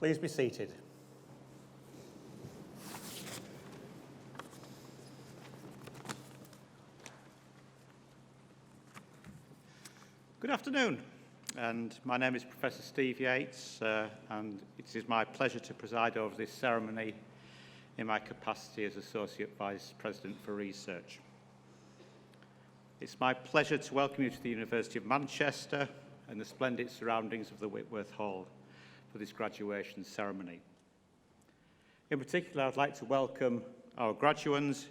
Please be seated. Good afternoon, and my name is Professor Steve Yates, and it is my pleasure to preside over this ceremony in my capacity as Associate Vice President for Research. It's my pleasure to welcome you to the University of Manchester and the splendid surroundings of the Whitworth Hall for this graduation ceremony. In particular, I'd like to welcome our graduands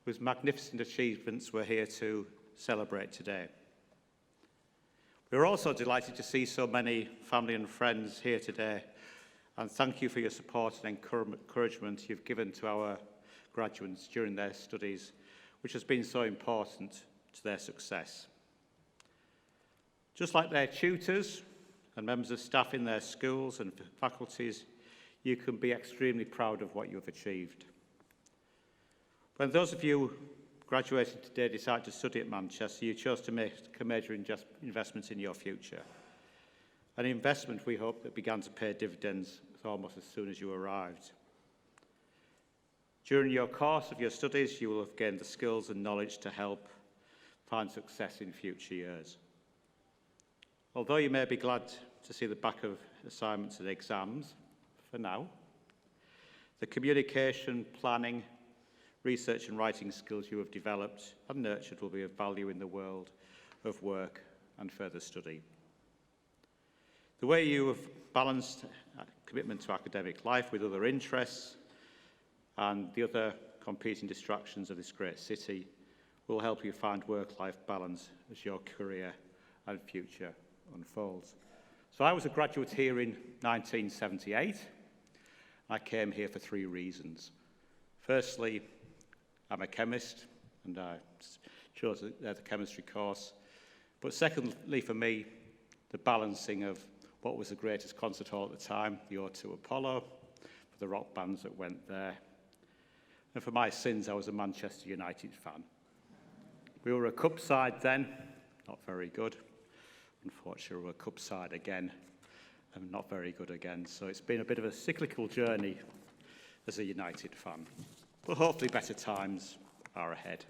whose magnificent achievements we're here to celebrate today. We're also delighted to see so many family and friends here today, and thank you for your support and encouragement you've given to our graduates during their studies, which has been so important to their success. Just like their tutors and members of staff in their schools and faculties, you can be extremely proud of what you've achieved. When those of you graduating today decide to study at Manchester, you chose to make a major investment in your future. An investment we hope that began to pay dividends almost as soon as you arrived. During your course of your studies, you will have gained the skills and knowledge to help find success in future years. Although you may be glad to see the back of assignments and exams, for now, the communication, planning, research and writing skills you have developed and nurtured will be of value in the world of work and further study. The way you have balanced commitment to academic life with other interests and the other competing distractions of this great city will help you find work-life balance as your career and future unfolds. So I was a graduate here in 1978. I came here for 3 reasons. Firstly, I'm a chemist, and I chose the chemistry course. But secondly, for me, the balancing of what was the greatest concert hall at the time, the O2 Apollo, for the rock bands that went there. And for my sins, I was a Manchester United fan. We were a cup side then, not very good. Unfortunately, we're a cup side again, and not very good again. So it's been a bit of a cyclical journey as a United fan. But hopefully better times are ahead.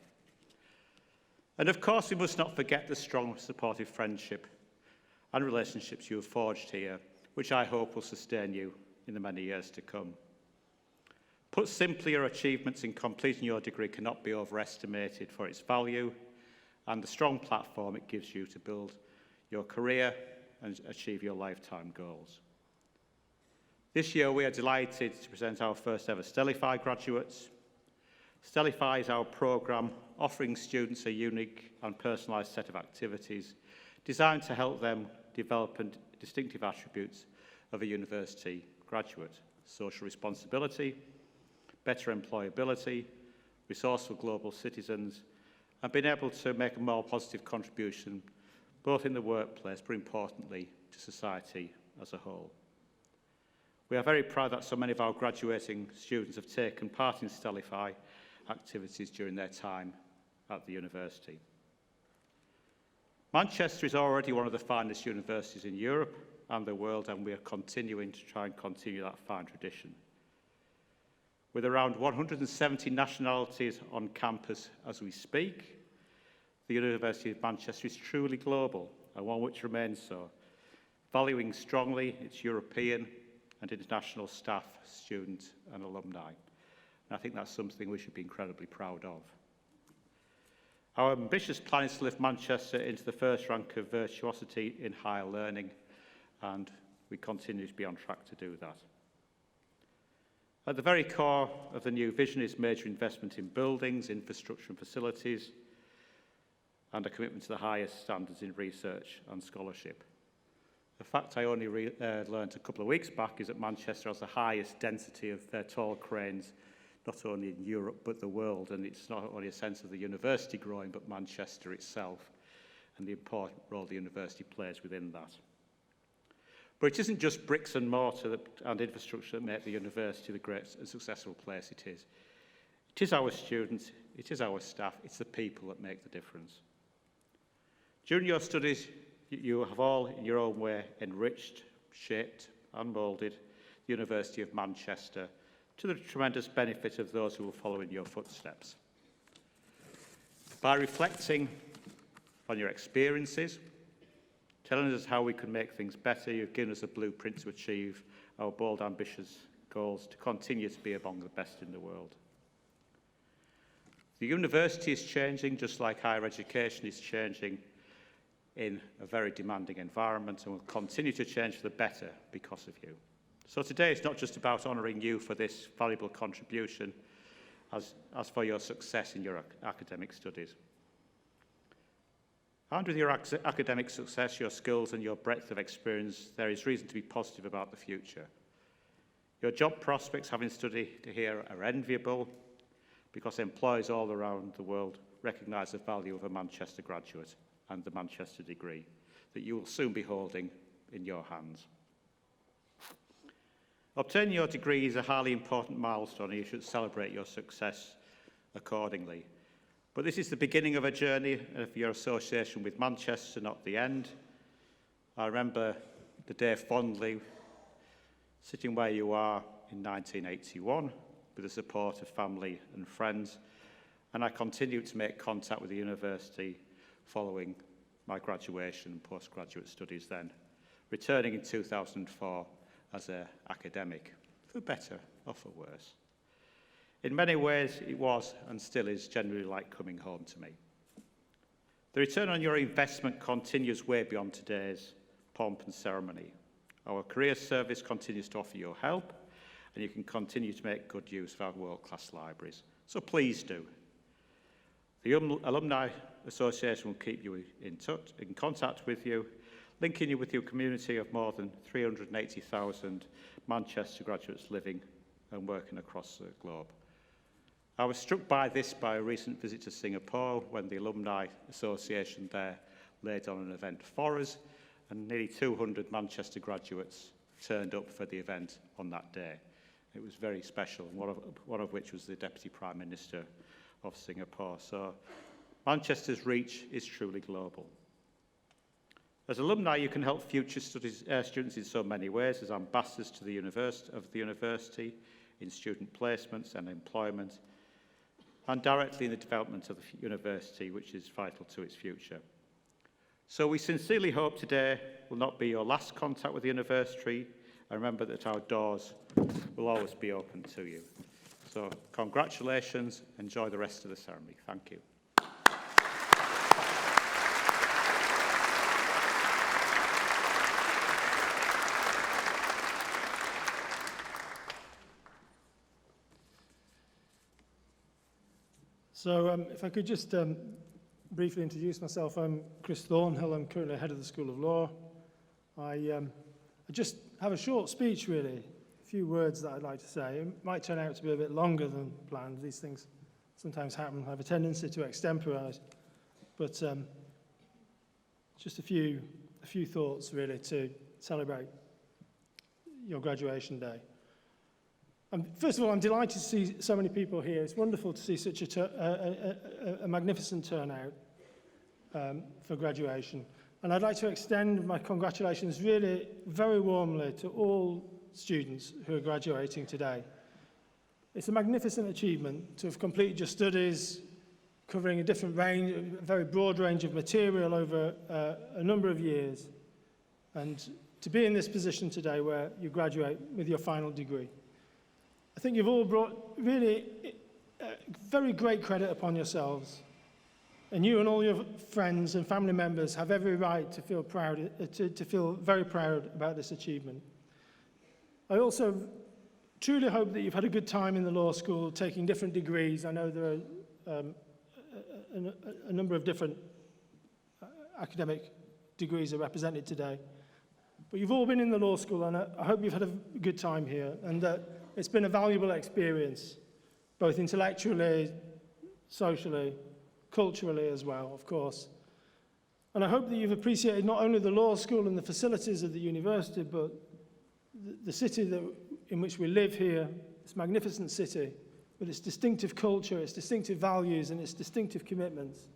And of course, we must not forget the strong, supportive friendship and relationships you have forged here, which I hope will sustain you in the many years to come. Put simply, your achievements in completing your degree cannot be overestimated for its value and the strong platform it gives you to build your career and achieve your lifetime goals. This year, we are delighted to present our first ever Stellify graduates. Stellify is our programme offering students a unique and personalised set of activities designed to help them develop distinctive attributes of a university graduate: social responsibility, better employability, resourceful global citizens, and being able to make a more positive contribution both in the workplace, but importantly, to society as a whole. We are very proud that so many of our graduating students have taken part in Stellify activities during their time at the university. Manchester is already one of the finest universities in Europe and the world, and we are continuing to try and continue that fine tradition. With around 170 nationalities on campus as we speak, the University of Manchester is truly global, and one which remains so, valuing strongly its European and international staff, students and alumni. And I think that's something we should be incredibly proud of. Our ambitious plan is to lift Manchester into the first rank of virtuosity in higher learning, and we continue to be on track to do that. At the very core of the new vision is major investment in buildings, infrastructure and facilities, and a commitment to the highest standards in research and scholarship. The fact I only learned a couple of weeks back is that Manchester has the highest density of tall cranes, not only in Europe but the world, and it's not only a sense of the university growing, but Manchester itself and the important role the university plays within that. But it isn't just bricks and mortar and infrastructure that make the university the great and successful place it is. It is our students, it is our staff, it's the people that make the difference. During your studies, you have all, in your own way, enriched, shaped and moulded University of Manchester, to the tremendous benefit of those who will follow in your footsteps. By reflecting on your experiences, telling us how we can make things better, you've given us a blueprint to achieve our bold, ambitious goals to continue to be among the best in the world. The university is changing, just like higher education is changing in a very demanding environment, and will continue to change for the better because of you. So today it's not just about honouring you for this valuable contribution, as for your success in your academic studies. And with your academic success, your skills and your breadth of experience, there is reason to be positive about the future. Your job prospects, having studied here, are enviable because employers all around the world recognise the value of a Manchester graduate and the Manchester degree that you will soon be holding in your hands. Obtaining your degree is a highly important milestone, and you should celebrate your success accordingly. But this is the beginning of a journey of your association with Manchester, not the end. I remember the day fondly, sitting where you are in 1981, with the support of family and friends, and I continued to make contact with the university following my graduation and postgraduate studies then, returning in 2004 as an academic, for better or for worse. In many ways, it was and still is generally like coming home to me. The return on your investment continues way beyond today's pomp and ceremony. Our career service continues to offer your help, and you can continue to make good use of our world-class libraries. So please do. The Alumni Association will keep you in contact with you, linking you with your community of more than 380,000 Manchester graduates living and working across the globe. I was struck by this by a recent visit to Singapore when the Alumni Association there laid on an event for us, and nearly 200 Manchester graduates turned up for the event on that day. It was very special, one of which was the Deputy Prime Minister of Singapore. So Manchester's reach is truly global. As alumni, you can help future students in so many ways, as ambassadors to the university, in student placements and employment, and directly in the development of the university, which is vital to its future. So we sincerely hope today will not be your last contact with the university, and remember that our doors will always be open to you. So congratulations, enjoy the rest of the ceremony. Thank you. So if I could just briefly introduce myself. I'm Chris Thornhill. I'm currently head of the School of Law. I just have a short speech, really, a few words that I'd like to say. It might turn out to be a bit longer than planned. These things sometimes happen. I have a tendency to extemporise. But just a few thoughts, really, to celebrate your graduation day. First of all, I'm delighted to see so many people here. It's wonderful to see such a magnificent turnout for graduation. And I'd like to extend my congratulations really very warmly to all students who are graduating today. It's a magnificent achievement to have completed your studies, covering a very broad range of material over a number of years, and to be in this position today where you graduate with your final degree. I think you've all brought really very great credit upon yourselves, and you and all your friends and family members have every right to feel proud, to feel very proud about this achievement. I also truly hope that you've had a good time in the law school, taking different degrees. I know there are a number of different academic degrees are represented today, but you've all been in the law school, and I hope you've had a good time here, and it's been a valuable experience, both intellectually, socially, culturally as well, of course. And I hope that you've appreciated not only the law school and the facilities of the university, but the city in which we live here, this magnificent city, with its distinctive culture, its distinctive values, and its distinctive commitments,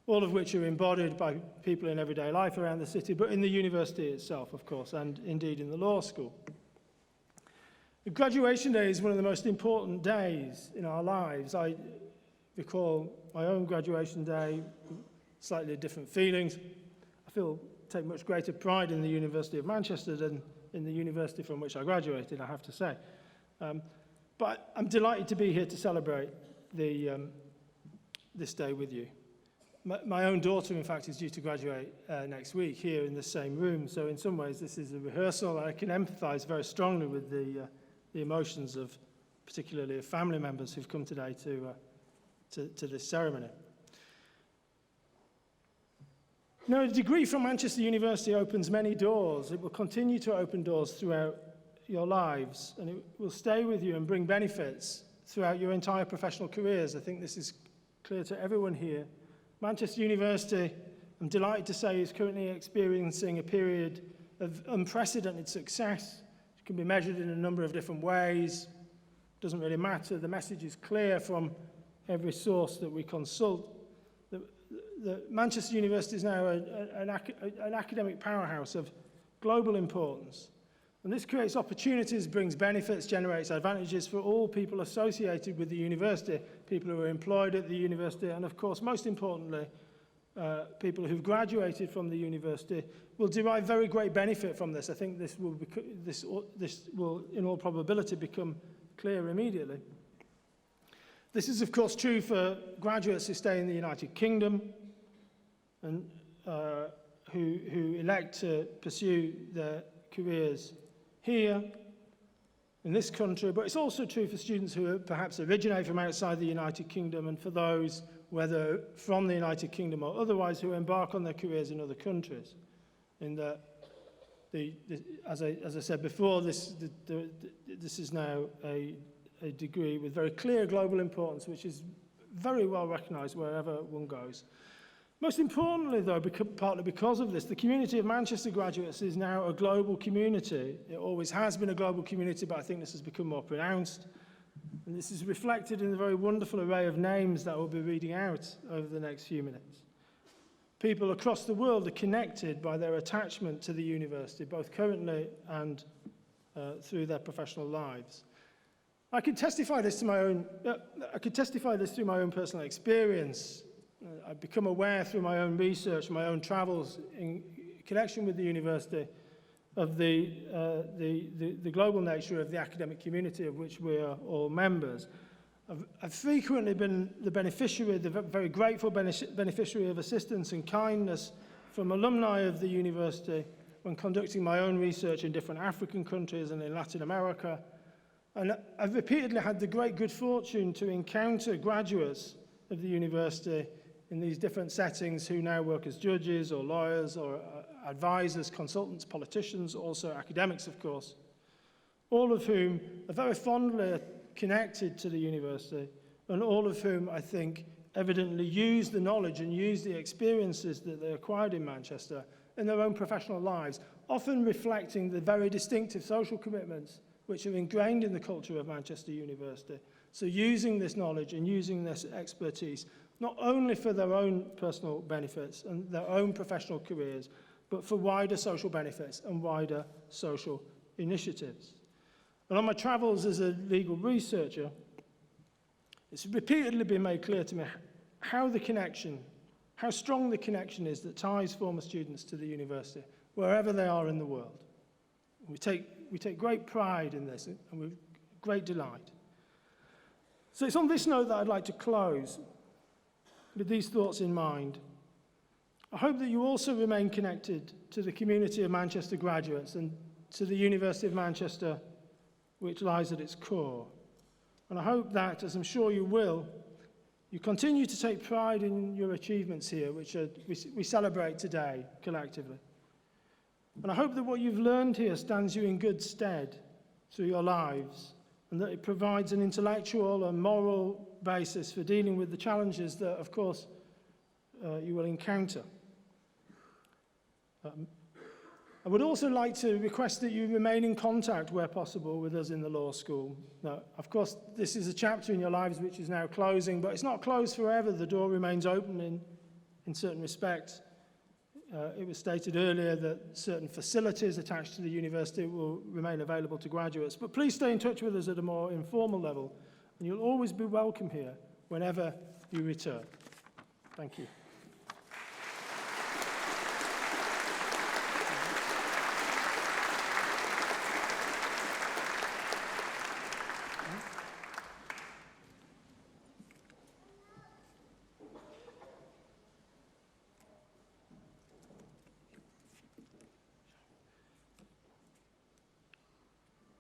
all of which are embodied by people in everyday life around the city, but in the university itself, of course, and indeed in the law school. Graduation day is one of the most important days in our lives. I recall my own graduation day, slightly different feelings. I take much greater pride in the University of Manchester than in the university from which I graduated, I have to say. But I'm delighted to be here to celebrate this day with you. My own daughter, in fact, is due to graduate next week here in the same room. So in some ways, this is a rehearsal. I can empathise very strongly with the emotions of, particularly of family members who've come today to this ceremony. Now, a degree from Manchester University opens many doors. It will continue to open doors throughout your lives, and it will stay with you and bring benefits throughout your entire professional careers. I think this is clear to everyone here. Manchester University, I'm delighted to say, is currently experiencing a period of unprecedented success. It can be measured in a number of different ways. It doesn't really matter. The message is clear from every source that we consult. The Manchester University is now an academic powerhouse of global importance. And this creates opportunities, brings benefits, generates advantages for all people associated with the university, people who are employed at the university, and of course, most importantly, people who've graduated from the university will derive very great benefit from this. I think this will, in all probability, become clear immediately. This is, of course, true for graduates who stay in the United Kingdom and who elect to pursue their careers here in this country, but it's also true for students who perhaps originate from outside the United Kingdom, and for those, whether from the United Kingdom or otherwise, who embark on their careers in other countries. In that, as I said before, this is now a degree with very clear global importance, which is very well recognised wherever one goes. Most importantly, though, partly because of this, the community of Manchester graduates is now a global community. It always has been a global community, but I think this has become more pronounced. And this is reflected in the very wonderful array of names that we'll be reading out over the next few minutes. People across the world are connected by their attachment to the university, both currently and through their professional lives. I could testify this through my own personal experience. I've become aware through my own research, my own travels in connection with the university, of the global nature of the academic community of which we are all members. I've frequently been the beneficiary, the very grateful beneficiary of assistance and kindness from alumni of the university when conducting my own research in different African countries and in Latin America. And I've repeatedly had the great good fortune to encounter graduates of the university in these different settings who now work as judges or lawyers or advisors, consultants, politicians, also academics, of course, all of whom are very fondly connected to the university, and all of whom, I think, evidently use the knowledge and use the experiences that they acquired in Manchester in their own professional lives, often reflecting the very distinctive social commitments which are ingrained in the culture of Manchester University. So using this knowledge and using this expertise, not only for their own personal benefits and their own professional careers, but for wider social benefits and wider social initiatives. And on my travels as a legal researcher, it's repeatedly been made clear to me how strong the connection is that ties former students to the university, wherever they are in the world. We take great pride in this and with great delight. So it's on this note that I'd like to close with these thoughts in mind. I hope that you also remain connected to the community of Manchester graduates and to the University of Manchester, which lies at its core. And I hope that, as I'm sure you will, you continue to take pride in your achievements here, which we celebrate today collectively. And I hope that what you've learned here stands you in good stead through your lives, and that it provides an intellectual and moral basis for dealing with the challenges that, of course, you will encounter. I would also like to request that you remain in contact, where possible, with us in the law school. Now, of course, this is a chapter in your lives which is now closing, but it's not closed forever. The door remains open in certain respects. It was stated earlier that certain facilities attached to the university will remain available to graduates. But please stay in touch with us at a more informal level, and you'll always be welcome here whenever you return. Thank you.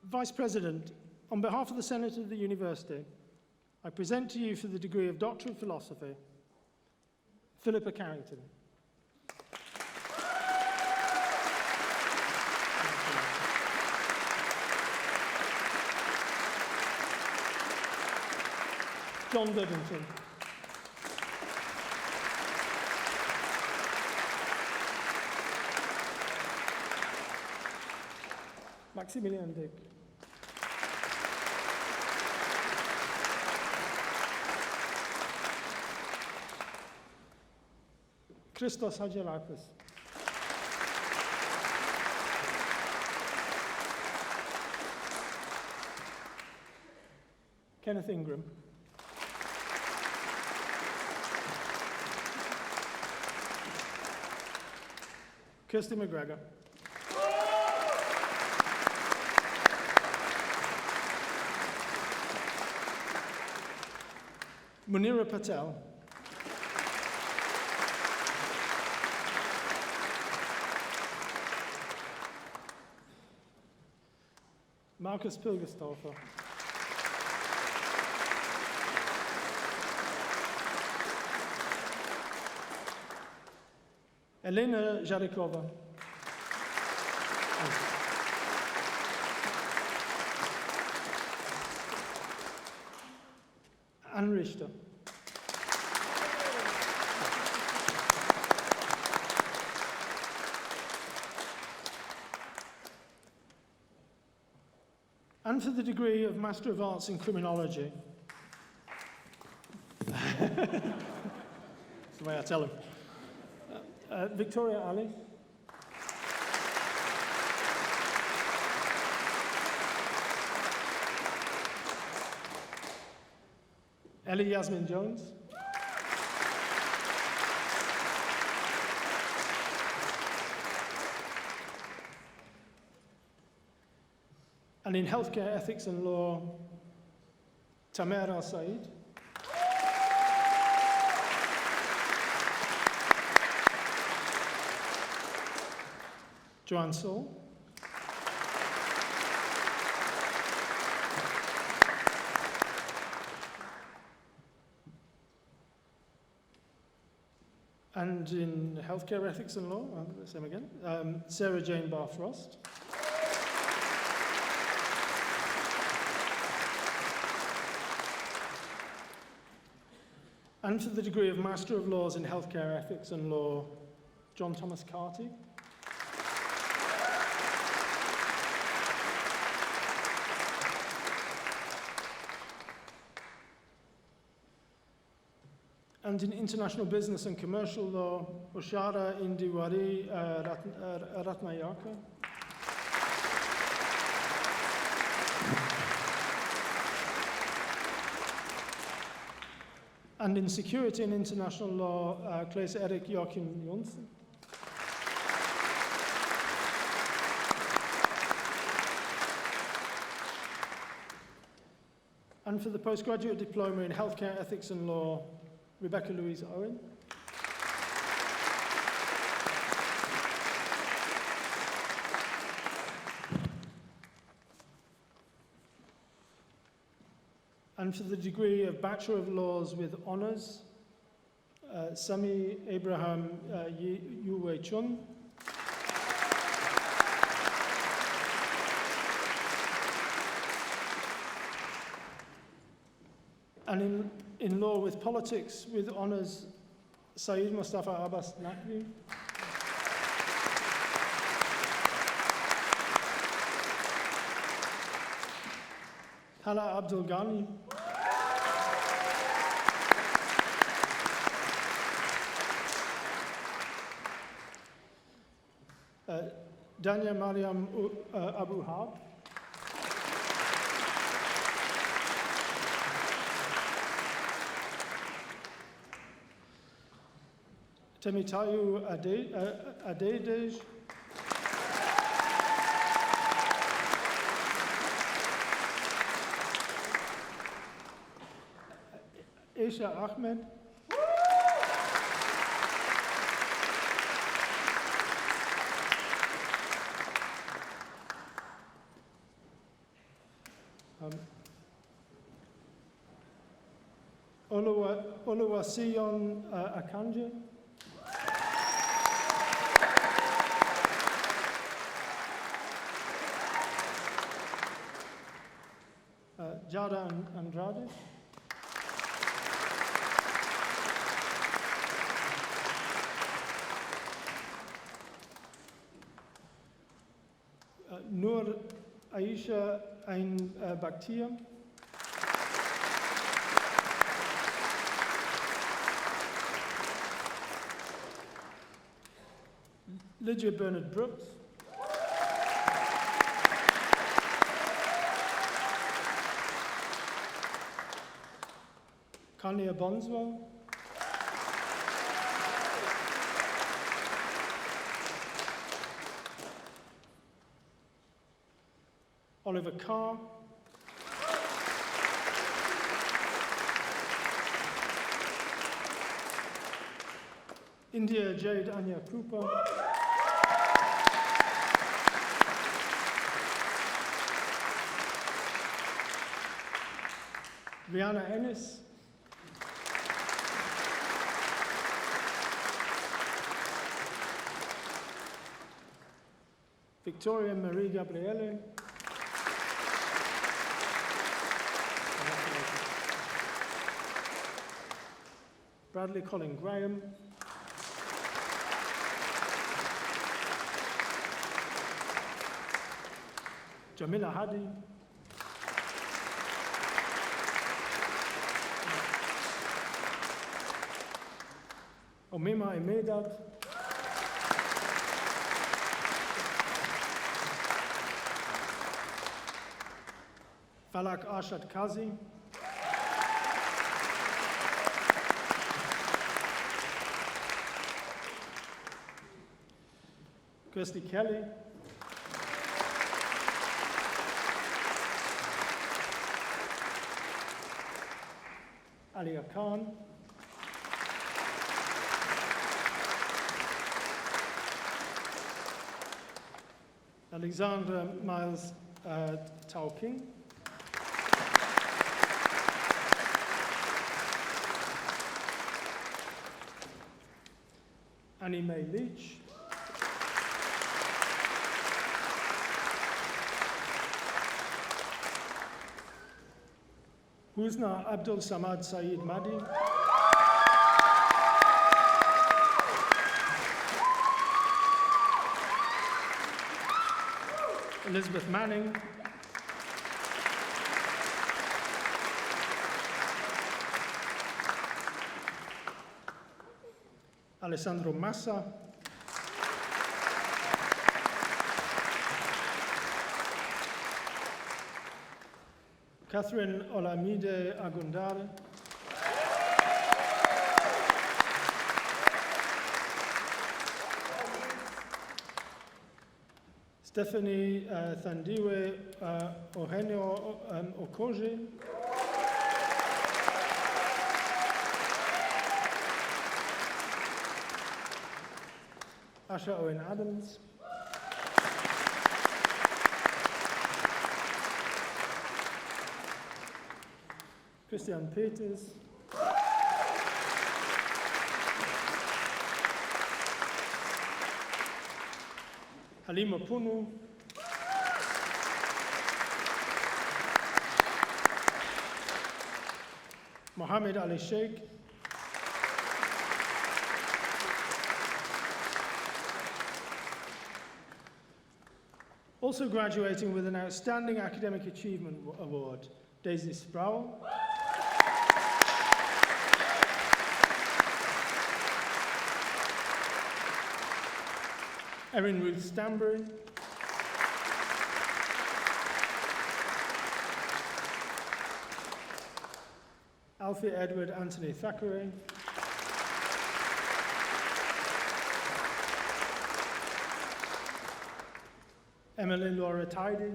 Vice President, on behalf of the Senate of the University, I present to you for the degree of Doctor of Philosophy, Philippa Carrington. John Duddington. Maximilian Dick. Christos Hadjirakis. Kenneth Ingram. Kirsty McGregor. Munira Patel. Marcus Pilgerstoffer. Elena Jarikova. Anne Richter. And for the degree of Master of Arts in Criminology. That's the way I tell him. Victoria Ali. Ellie Yasmin Jones. And in Healthcare, Ethics and Law, Tamer Al-Said. Joanne Saul. And in Healthcare, Ethics and Law, the same again, Sarah Jane Barfrost. And for the degree of Master of Laws in Healthcare, Ethics and Law, John Thomas Carty. And in International Business and Commercial Law, Oshara Indiwari Ratnayaka. And in Security and International Law, Claes Erik Joachim Jonsson. And for the postgraduate diploma in Healthcare, Ethics and Law, Rebecca Louise Owen. And for the degree of Bachelor of Laws with Honours, Sami Abraham Yuwei Chun. And in Law with Politics with Honours, Saeed Mustafa Abbas Naqvi. Hala Abdul Ghani. Dania Mariam Abu Hab. Temitayu Adedej. Isha Ahmed. Oluwaseun Akanje. Jada Andrade. Nur Aisha Ain Bakhtiar. Lydia Bernard Brooks. Kania Bonswell. Oliver Carr. India Jade Anya Cooper. Rihanna Ennis. Victoria Marie Gabriele. Bradley Colin Graham. Jamila Hadi. Omima Emedat. Falak Arshad Kazi. Kirsty Kelly. Alia Khan. Alexandra Miles Tao King. Annie Mae Leach. Husna Abdul Samad Saeed Mahdi. Elizabeth Manning. Alessandro Massa. Catherine Olamide Agundare. Stephanie Thandiwe Ohenio Okoje. Asha Owen Adams. Christian Peters. Halima Punu. Mohammed Ali Sheikh. Also graduating with an Outstanding Academic Achievement Award, Daisy Sproul. Erin Ruth Stanbury. Alfie Edward Anthony Thackeray. Emily Laura Tidy.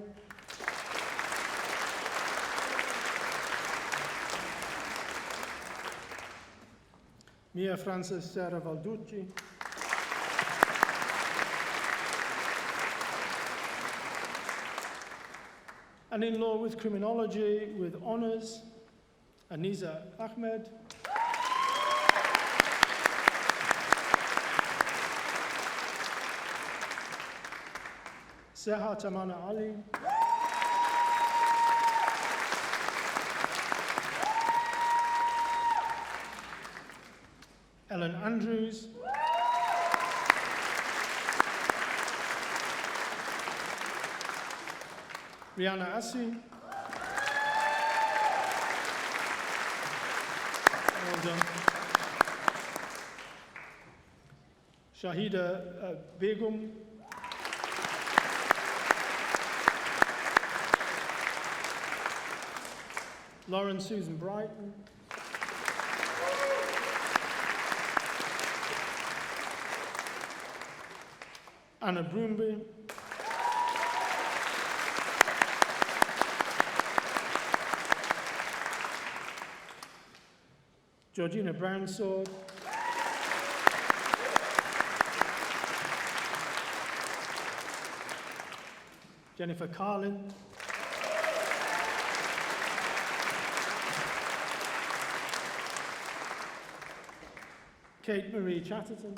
Mia Frances Sarah Valducci. And in law with criminology with honours, Aniza Ahmed. Seha Tamana Ali. Ellen Andrews. Rihanna Assi. Well done. Shahida Begum. Lauren Susan Brighton. Anna Broomby. Georgina Brownsword. Jennifer Carlin. Kate Marie Chatterton.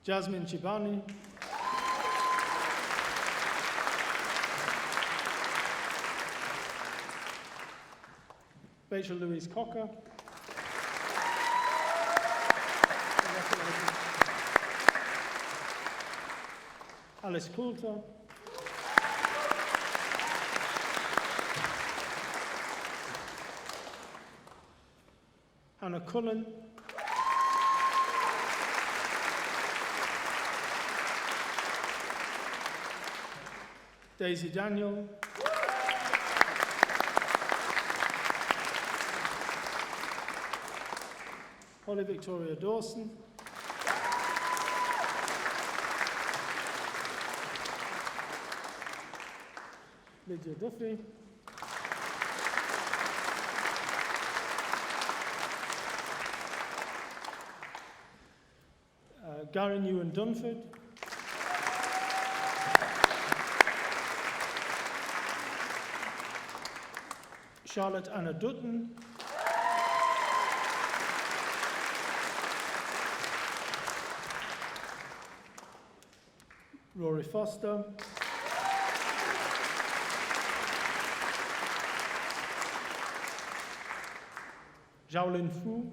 Jasmine Chibani. Rachel Louise Cocker. Alice Coulter. Hannah Cullen. Daisy Daniel. Holly Victoria Dawson. Lydia Duffy. Gary Ewan Dunford. Charlotte Anna Dutton. Rory Foster. Zhaolin Fu.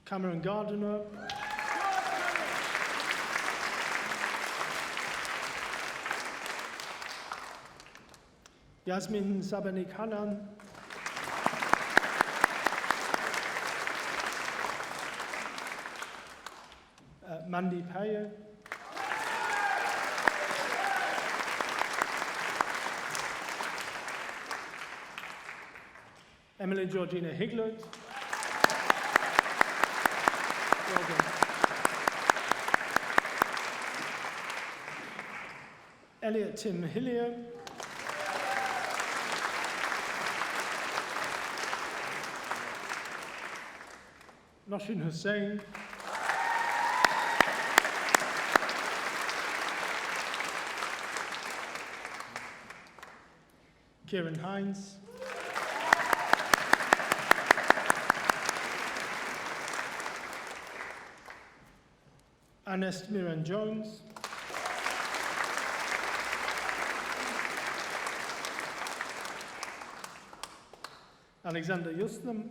Cameron Gardiner. Yasmin Sabanik Hanan. Mandy Payer. Emily Georgina Higlert. Well done. Elliot Tim Hillier. Noshin Hussain. Kieran Hines. Ernest Miran Jones. Alexander Yuslam.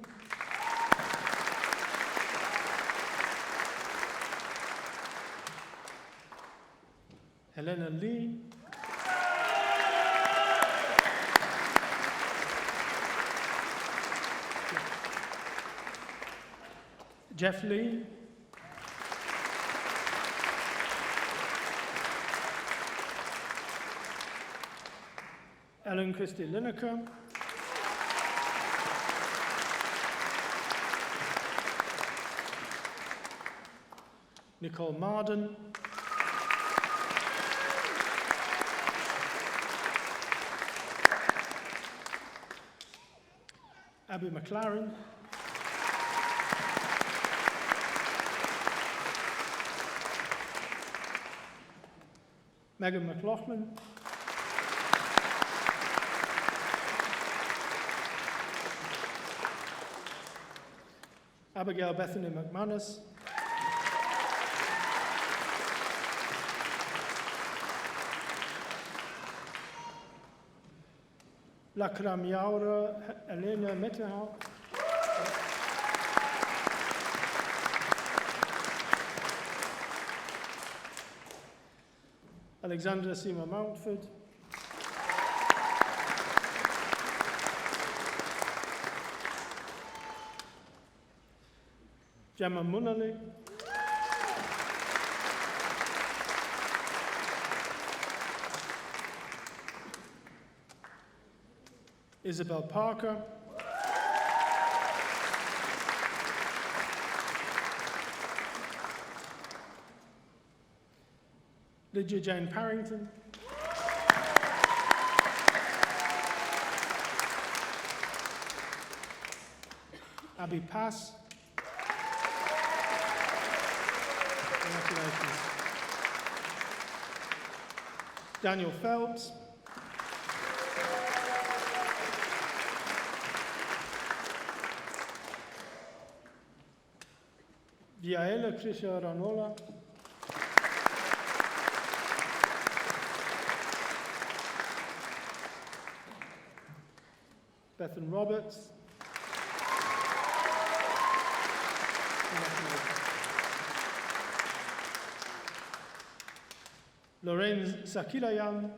Helena Lee. Jeff Lee. Ellen Christie Lineker. Nicole Marden. Abby McLaren. Megan McLaughlin. Abigail Bethany McManus. Lakram Yaura Elena Mettenhau. Alexandra Seymour Mountford. Gemma Munnelly. Isabel Parker. Lydia Jane Parrington. Abby Pass. Congratulations. Daniel Phelps. Viaela Krisha Ranola. Bethan Roberts. Lorraine Sakilayan.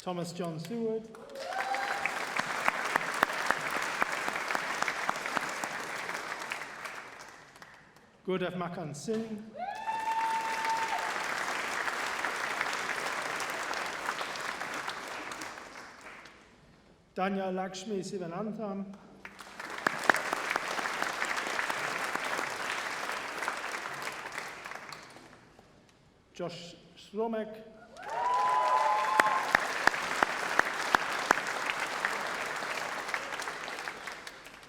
Thomas John Seward. Gurdev Makan Singh. Danya Lakshmi Sivanantham. Josh Sromek.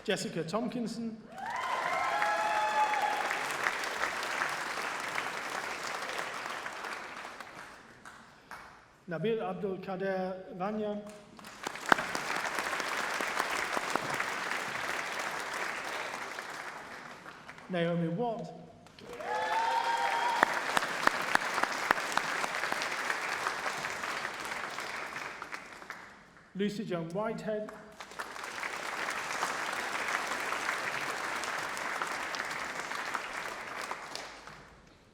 Jessica Tomkinson. Nabil Abdul Kader Vanya. Naomi Watt. Lucy Joan Whitehead.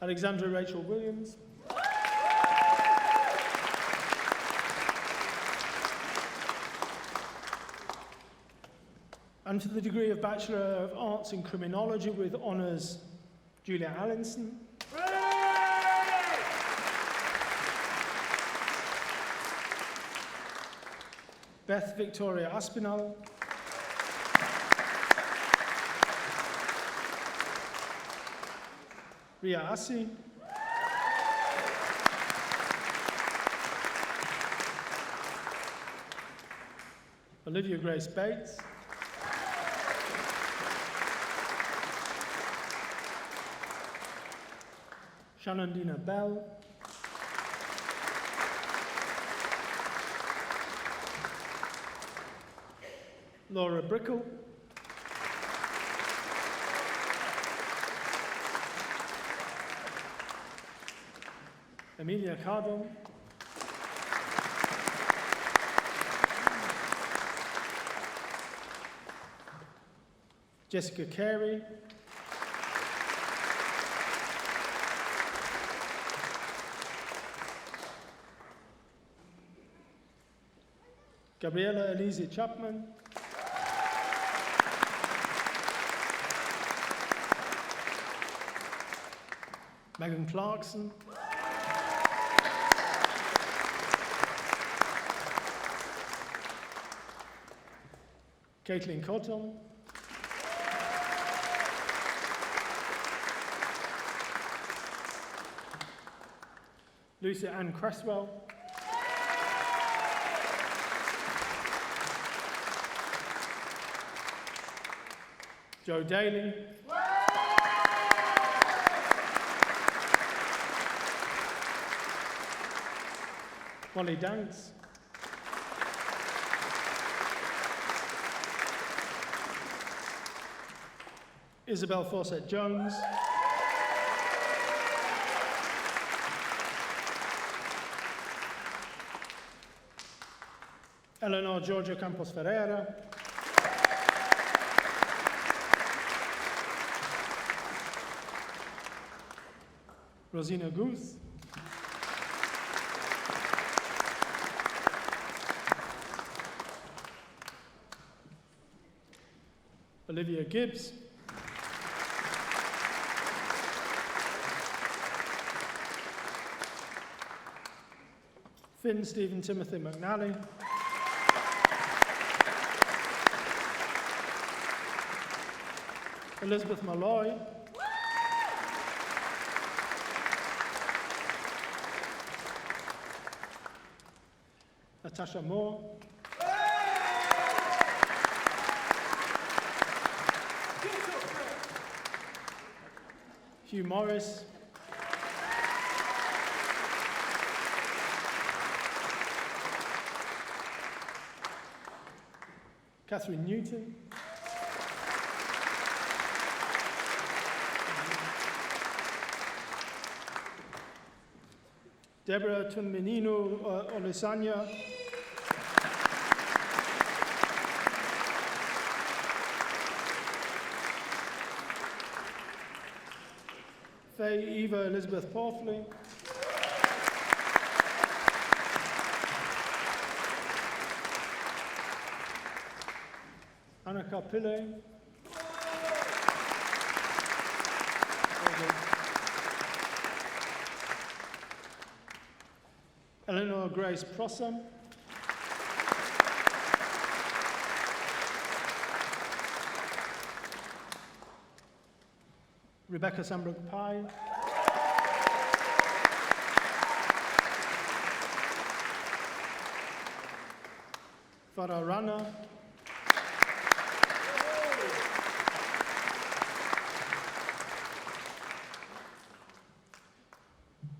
Alexandra Rachel Williams. And for the degree of Bachelor of Arts in Criminology with honours, Julia Allinson. Beth Victoria Aspinall. Ria Assi. Olivia Grace Bates. Shanandina Bell. Laura Brickle. Emilia Cardon. Jessica Carey. Gabriella Elise Chapman. Megan Clarkson. Caitlin Cotton. Lucy Ann Cresswell. Joe Daly. Molly Dance. Isabel Fawcett Jones. Eleanor Georgia Campos Ferreira. Rosina Guth. Olivia Gibbs. Finn Stephen Timothy McNally. Elizabeth Malloy. Natasha Moore. Hugh Morris. Catherine Newton. Deborah Tunmenino Olisanya. Faye Eva Elizabeth Portley. Anna Carpille. Eleanor Grace Prossum. Rebecca Sambrook Pye. Farah Rana.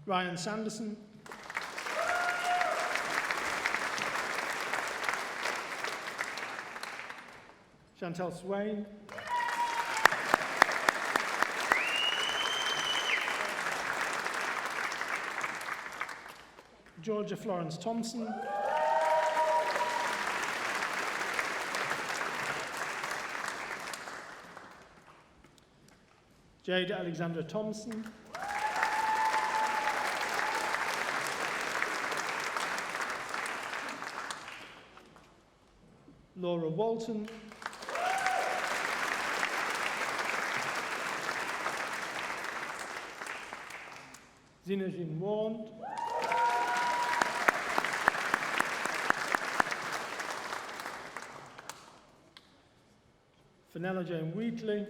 Ryan Sanderson. Chantel Swain. Georgia Florence Thompson. Jade Alexandra Thompson. Laura Walton. Zina Jean Wand. Fenella Jane Wheatley.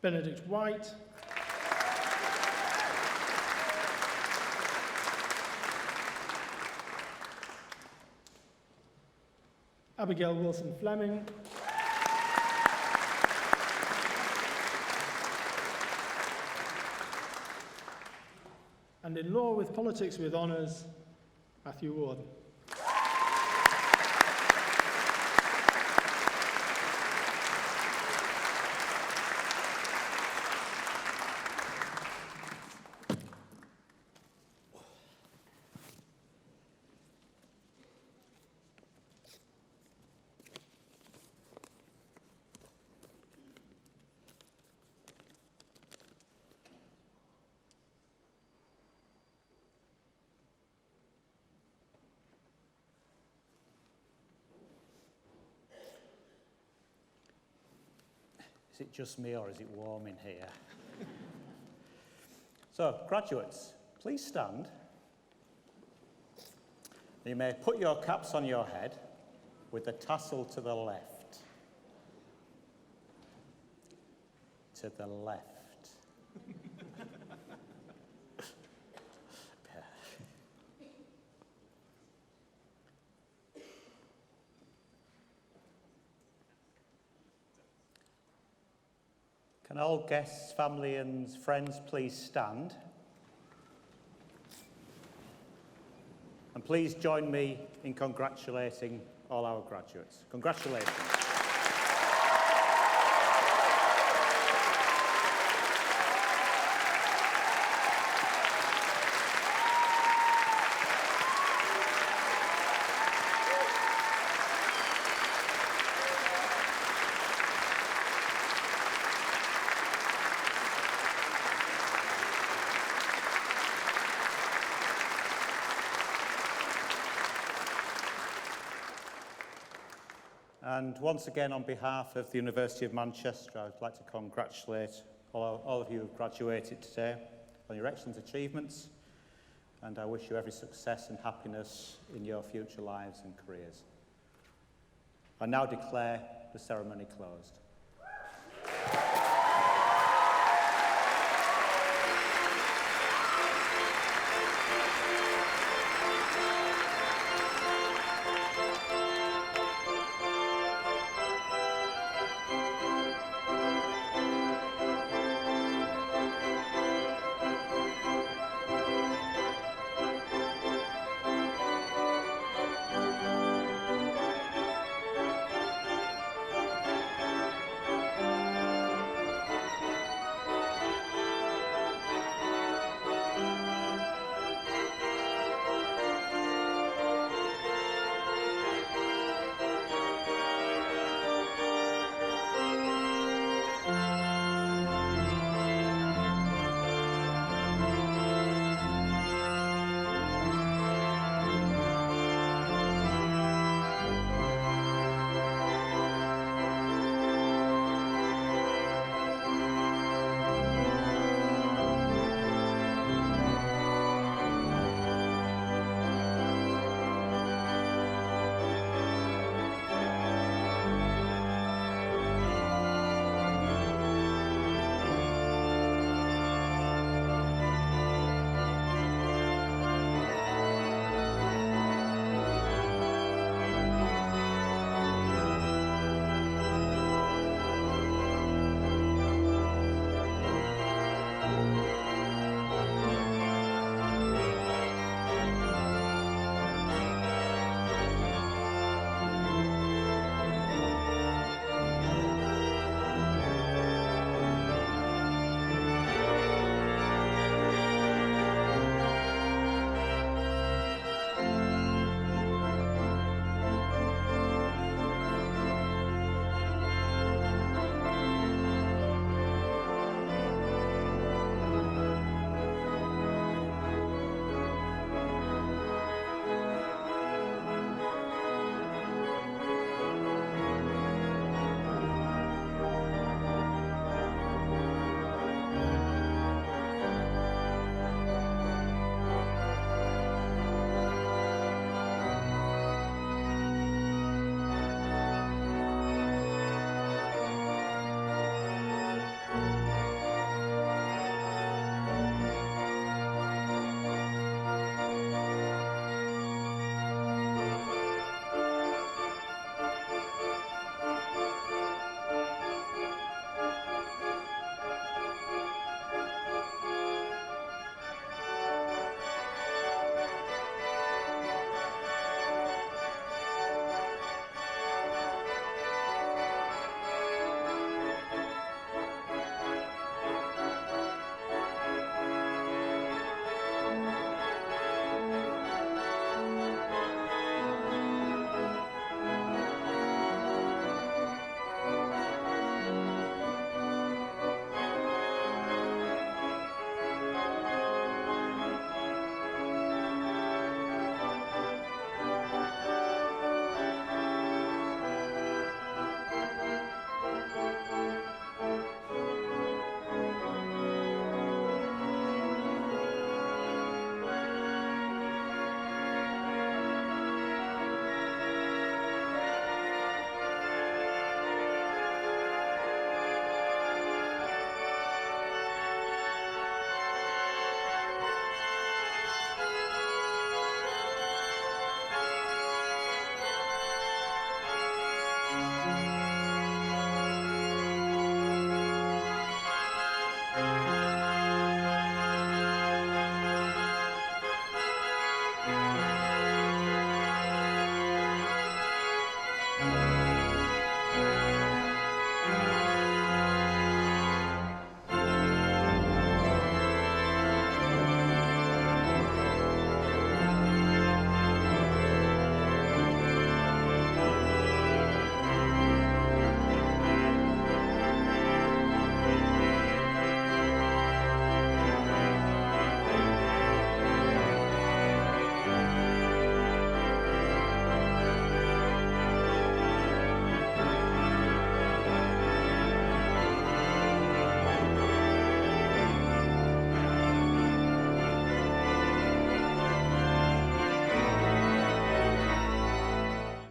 Benedict White. Abigail Wilson Fleming. And in Law with Politics with Honours, Matthew Warden. Is it just me or is it warm in here? So, graduates, please stand. You may put your caps on your head with the tassel to the left. To the left. Can all guests, family and friends please stand? And please join me in congratulating all our graduates. Congratulations. And once again, on behalf of the University of Manchester, I'd like to congratulate all of you who have graduated today on your excellent achievements, and I wish you every success and happiness in your future lives and careers. I now declare the ceremony closed.